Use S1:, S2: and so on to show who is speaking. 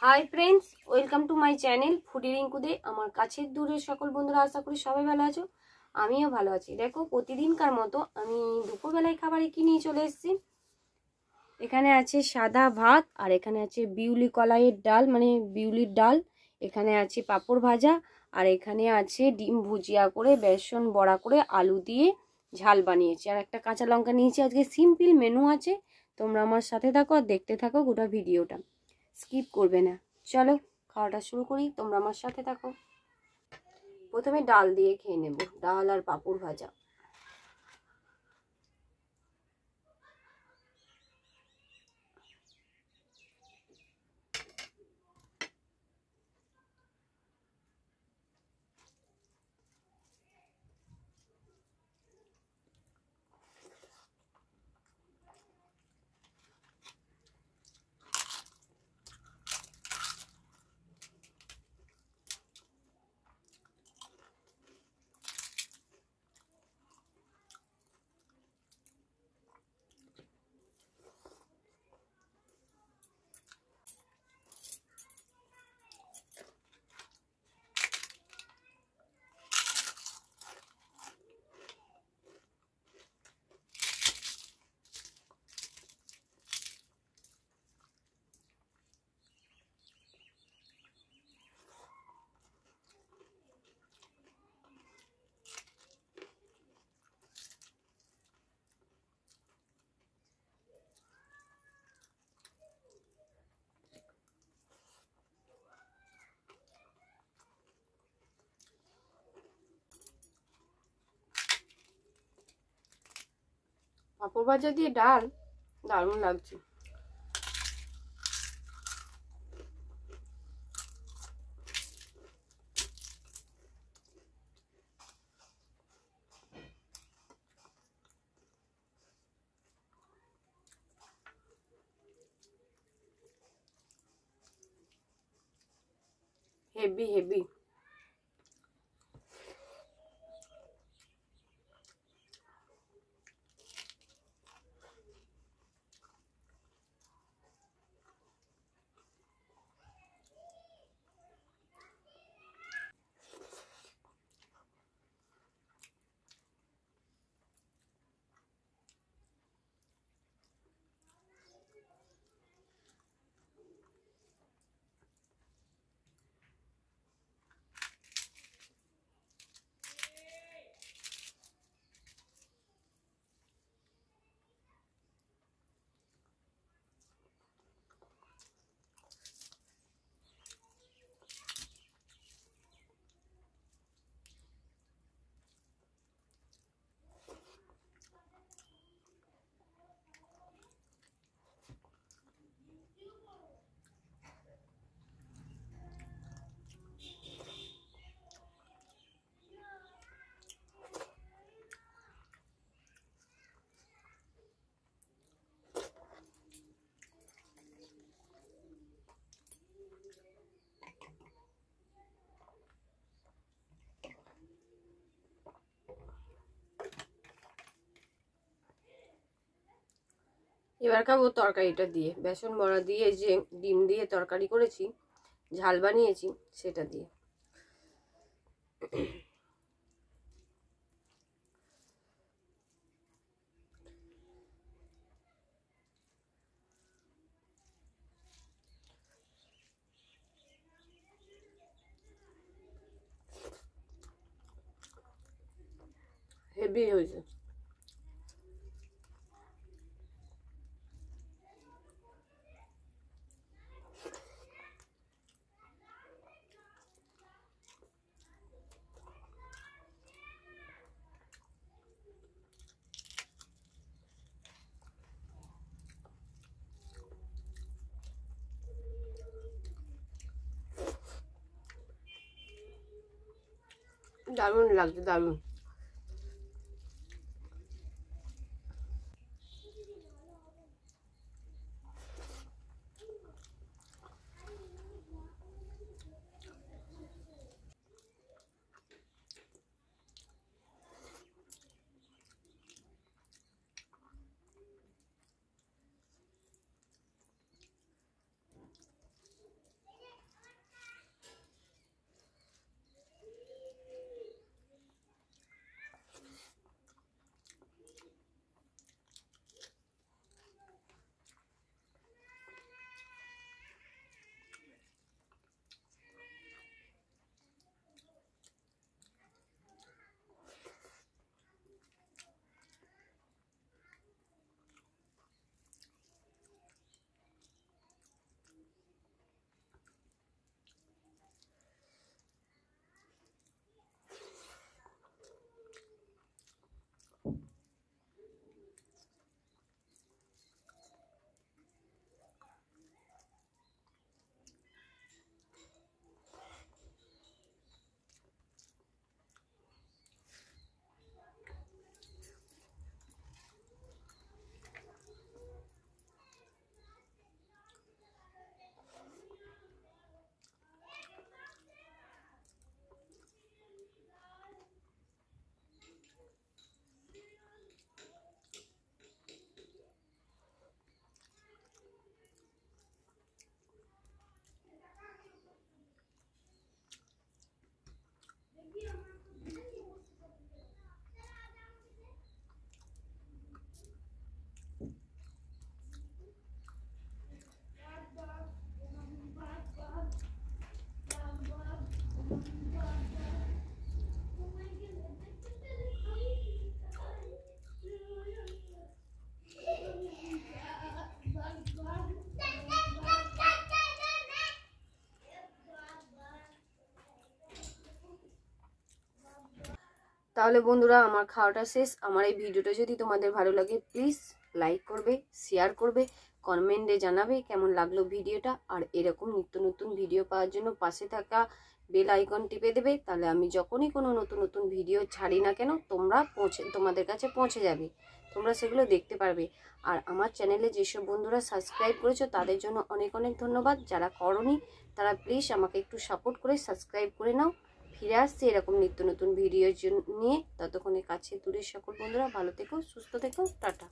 S1: High friends, welcome to my channel foodie রিঙ্কুদে। আমার কাছের দূরের সকল বন্ধুরা আশা করি সবাই ভালো আছো, আমিও ভালো আছি। দেখো, প্রতিদিনকার মতো আমি দুপুরবেলায় খাবারে কি নিয়ে চলে এসেছি। এখানে আছে সাদা ভাত, আর এখানে আছে বিউলি কলাইয়ের ডাল, মানে বিউলির ডাল। এখানে আছে পাঁপড় ভাজা, আর এখানে আছে ডিম ভুজিয়া করে, বেসন বড়া করে, আলু দিয়ে ঝাল বানিয়েছি, আর একটা কাঁচা লঙ্কা নিয়েছি। আজকে সিম্পল মেনু আছে। তোমরা আমার সাথে থাকো আর দেখতে থাকো গোটা ভিডিওটা, স্কিপ করবে না। চলো খাওয়াটা শুরু করি, তোমরা আমার সাথে থাকো। প্রথমে ডাল দিয়ে খেয়ে নেব, ডাল আর পাঁপড় ভাজা। পাঁপড় ভাজা দিয়ে ডাল দারুণ লাগছে। Heavy heavy. এবার খাবো তরকারিটা দিয়ে, বেসন বড়া দিয়ে যে ডিম দিয়ে তরকারি করেছি, ঝাল বানিয়েছি, সেটা দিয়ে। হেভি হয়েছে। দারুণ লাগছে, দারুণ। তাহলে বন্ধুরা আমার খাওয়াটা শেষ। আমার এই ভিডিওটা যদি তোমাদের ভালো লাগে প্লিজ লাইক করবে, শেয়ার করবে, কমেন্টে জানাবে কেমন লাগলো ভিডিওটা। আর এরকম নিত্য নতুন ভিডিও পাওয়ার জন্য পাশে থাকা বেল আইকন টিপে দেবে, তাহলে আমি যখনই কোনো নতুন নতুন ভিডিও ছাড়ি না কেন তোমাদের কাছে পৌঁছে যাবে, তোমরা সেগুলো দেখতে পারবে। আর আমার চ্যানেলে যেসব বন্ধুরা সাবস্ক্রাইব করেছো তাদের জন্য অনেক অনেক ধন্যবাদ। যারা করনি তারা প্লিজ আমাকে একটু সাপোর্ট করে সাবস্ক্রাইব করে নাও। ফিরে আসছি এরকম নিত্য নতুন ভিডিও নিয়ে। ততক্ষণে কাছে দূরের সকল বন্ধুরা ভালো থেকো, সুস্থ থেকো, টাটা।